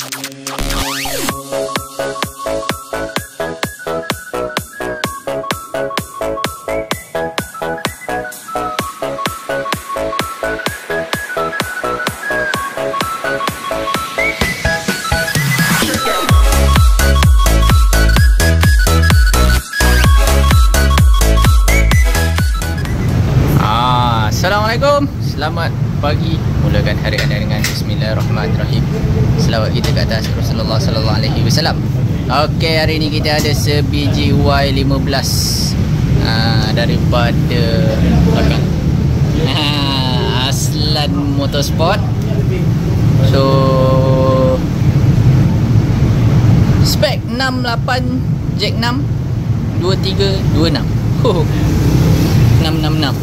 Assalamualaikum. Selamat pagi. Mulakan hari anda dengan bismillahirrahmanirrahim. Selawat kita ke atas Rasulullah sallallahu alaihi wasallam. Okey, hari ni kita ada sebiji Y15 daripada belakang. Aslan Motorsport. So spek 68 jack 6 2326. 666.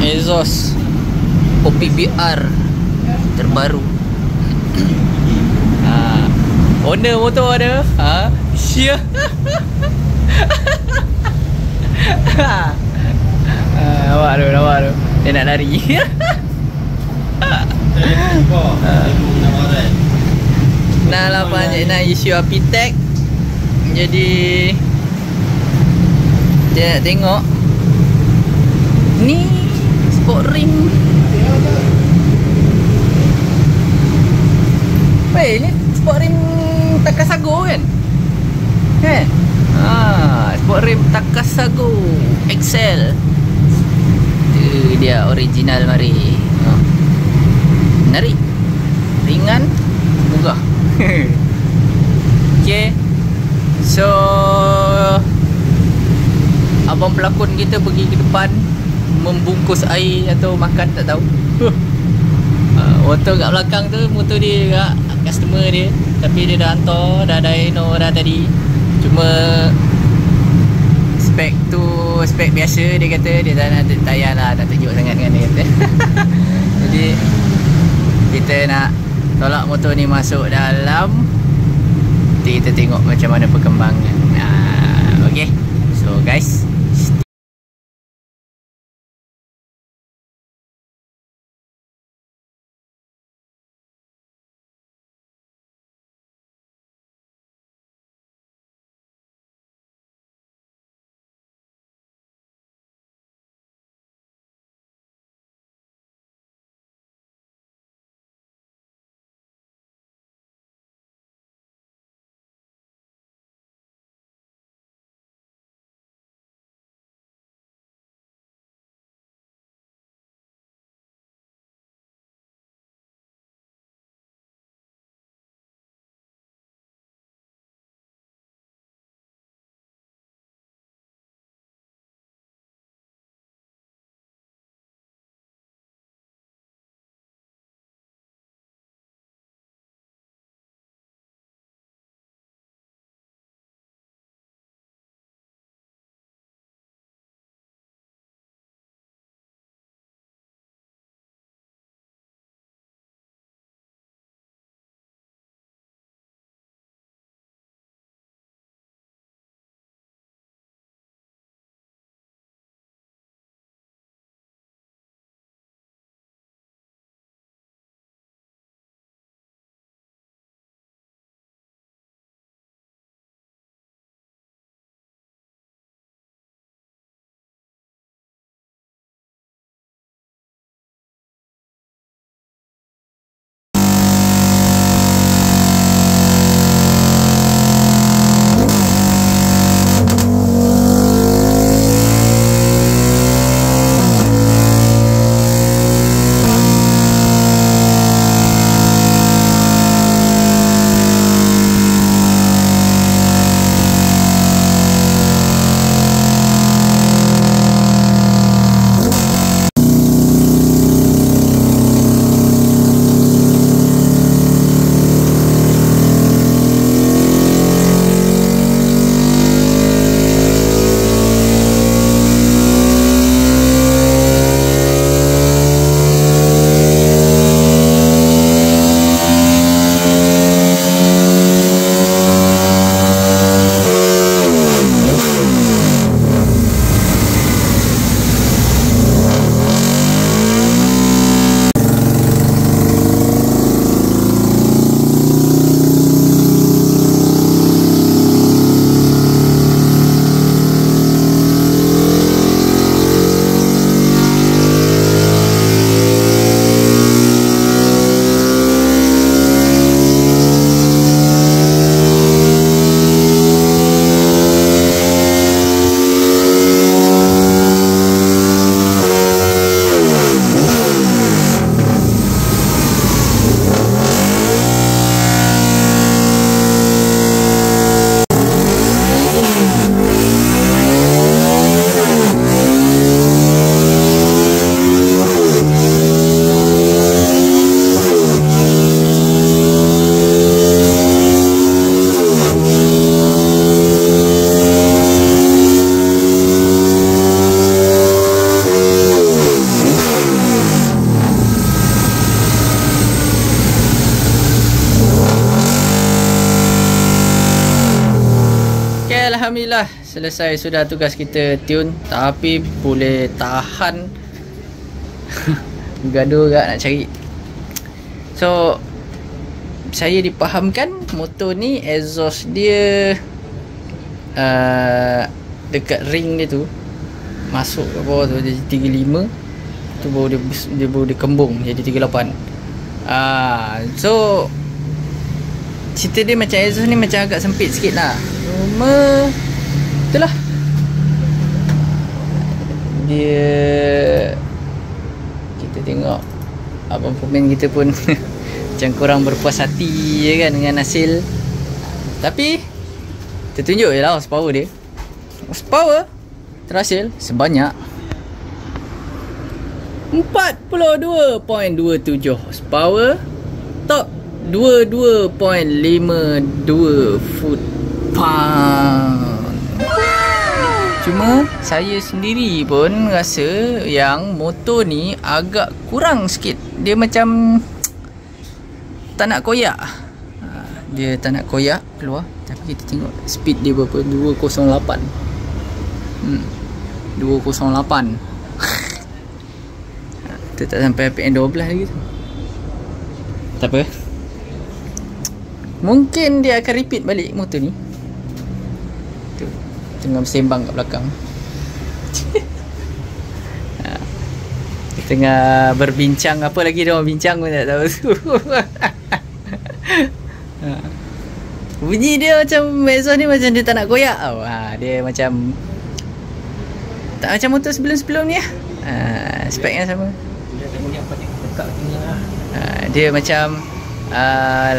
Exhaust OPBR terbaru. Owner motor ada. Sia. Awak tu. Dia nak lari. Nah, 8 isu Apitech. Jadi dia nak tengok ni sport rim. Weh, ni sport rim Takasago kan? Kan? Sport rim Takasago XL. Tu dia original mari. Menarik. Ringan, murah. Okay. So abang pelakon kita pergi ke depan membungkus air atau makan, tak tahu. Motor kat belakang tu motor dia juga, customer dia. Tapi dia dah hantar, dah ada Eno dah tadi. Cuma spek tu spek biasa, dia kata. Dia tak payahlah nak tunjuk sangat dengan dia kata. Jadi kita nak tolak motor ni masuk dalam. Nanti kita tengok macam mana perkembangan. Okay. So guys, Alhamdulillah selesai sudah tugas kita tune. Tapi boleh tahan gaduh agak nak cari. So saya dipahamkan motor ni exhaust dia dekat ring dia tu masuk ke bawah tu jadi 35 tu baru dia kembung jadi 38. So cerita dia macam exhaust ni macam agak sempit sikit lah. Cuma itulah dia, kita tengok abang pemain kita pun macam kurang berpuas hati je kan dengan hasil. Tapi tertunjuk je lah horsepower dia. Horsepower terhasil sebanyak 42.27 horsepower, top 22.52 foot pound. Cuma saya sendiri pun rasa yang motor ni agak kurang sikit. Dia macam tak nak koyak. Dia tak nak koyak keluar. Tapi kita tengok speed dia berapa, 208. 208. Kita tak sampai PM12 lagi tu. Tak apa, mungkin dia akan repeat balik motor ni. Tu, tengah bersembang kat belakang. Kita tengah berbincang. Apa lagi dia orang bincang pun tak tahu tu. Bunyi dia macam exhaust ni macam dia tak nak koyak tau. Dia macam tak macam motor sebelum-sebelum ni lah. Speknya sama. Dia macam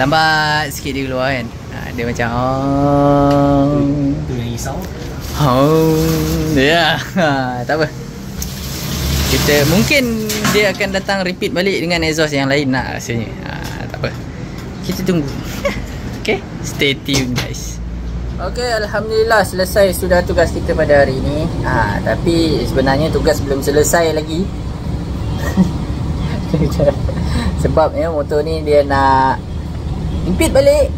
lambat sikit dia keluar kan. Dia macam tu yang risau. Ya. Tak apa, kita mungkin dia akan datang repeat balik dengan exhaust yang lain lah rasanya. Tak apa, kita tunggu. Okay, stay tune guys. Okay, Alhamdulillah selesai sudah tugas kita pada hari ini. Tapi sebenarnya tugas belum selesai lagi. Sebabnya motor ni dia nak impit balik.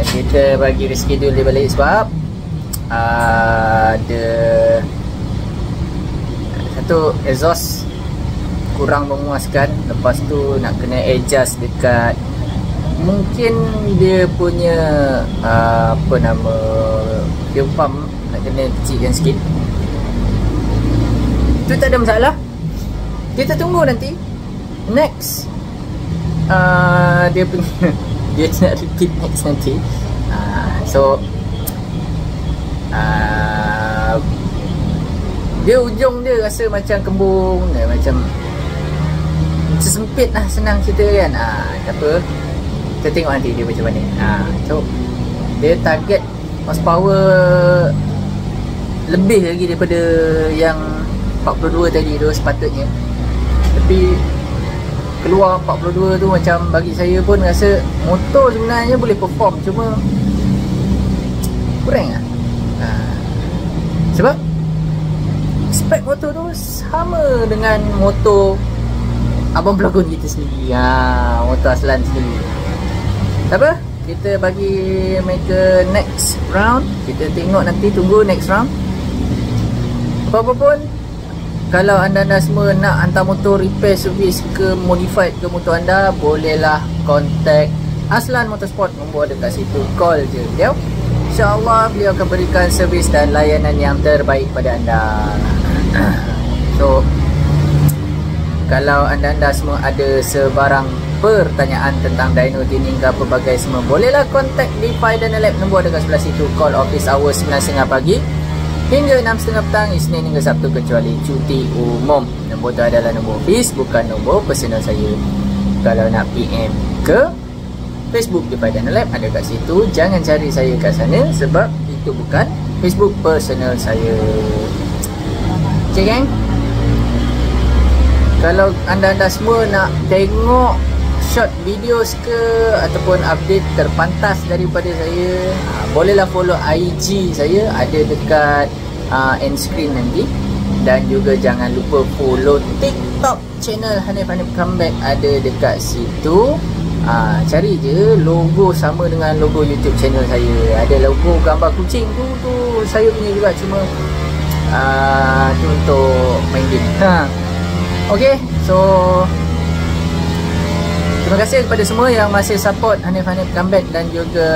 Kita bagi reschedule dia balik sebab ada satu exhaust kurang memuaskan. Lepas tu nak kena adjust dekat, mungkin dia punya apa nama, fuel pump nak kena kecilkan sikit. Itu tak ada masalah. Kita tunggu nanti next dia punya dia nak repeat next nanti. So dia ujung dia rasa macam kembung, macam sempit lah, senang cerita kan. Tak apa, kita tengok nanti dia macam mana. So dia target horsepower lebih lagi daripada yang 42 tadi tu sepatutnya. Tapi keluar 42 tu macam bagi saya pun rasa motor sebenarnya boleh perform, cuma kurang lah. Sebab spek motor tu sama dengan motor abang pelakon kita sendiri, motor Aslan sendiri. Tak apa, kita bagi mereka next round. Kita tengok nanti, tunggu next round. Apa-apa pun, kalau anda semua nak hantar motor repair, service ke modified ke motor anda, bolehlah contact Aslan Motorsport. Nombor ada kat situ, call je beliau. InsyaAllah beliau akan berikan servis dan layanan yang terbaik pada anda. So kalau anda semua ada sebarang pertanyaan tentang dyno tuning ke pelbagai semua, bolehlah contact di Dyno Lab. Nombor ada kat sebelah situ. Call office hours 9.30 pagi hingga 6.30 petang, Isnin hingga Sabtu kecuali cuti umum. Nombor tu adalah nombor office, bukan nombor personal saya. Kalau nak PM ke Facebook di Dyno Lab, ada kat situ. Jangan cari saya kat sana sebab itu bukan Facebook personal saya. Okay gang, kalau anda semua nak tengok short videos ke ataupun update terpantas daripada saya, bolehlah follow IG saya, ada dekat end screen nanti. Dan juga jangan lupa follow TikTok channel Hanif Comeback, ada dekat situ. Cari je logo sama dengan logo YouTube channel saya. Ada logo gambar kucing tu saya punya juga, cuma tu untuk main game. Okay, so terima kasih kepada semua yang masih support Hanif Comeback dan juga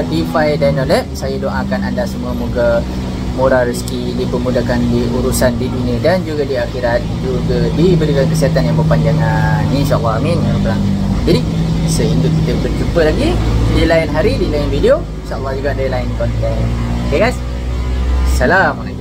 DeFi Dino Lab. Saya doakan anda semua moga murah rezeki, dipermudahkan di urusan di dunia dan juga di akhirat, juga diberikan kesihatan yang berpanjangan, insyaAllah, amin ya rabbal alamin. Jadi sehingga kita berjumpa lagi di lain hari, di lain video, insyaAllah juga ada lain konten. Okay guys, Assalamualaikum.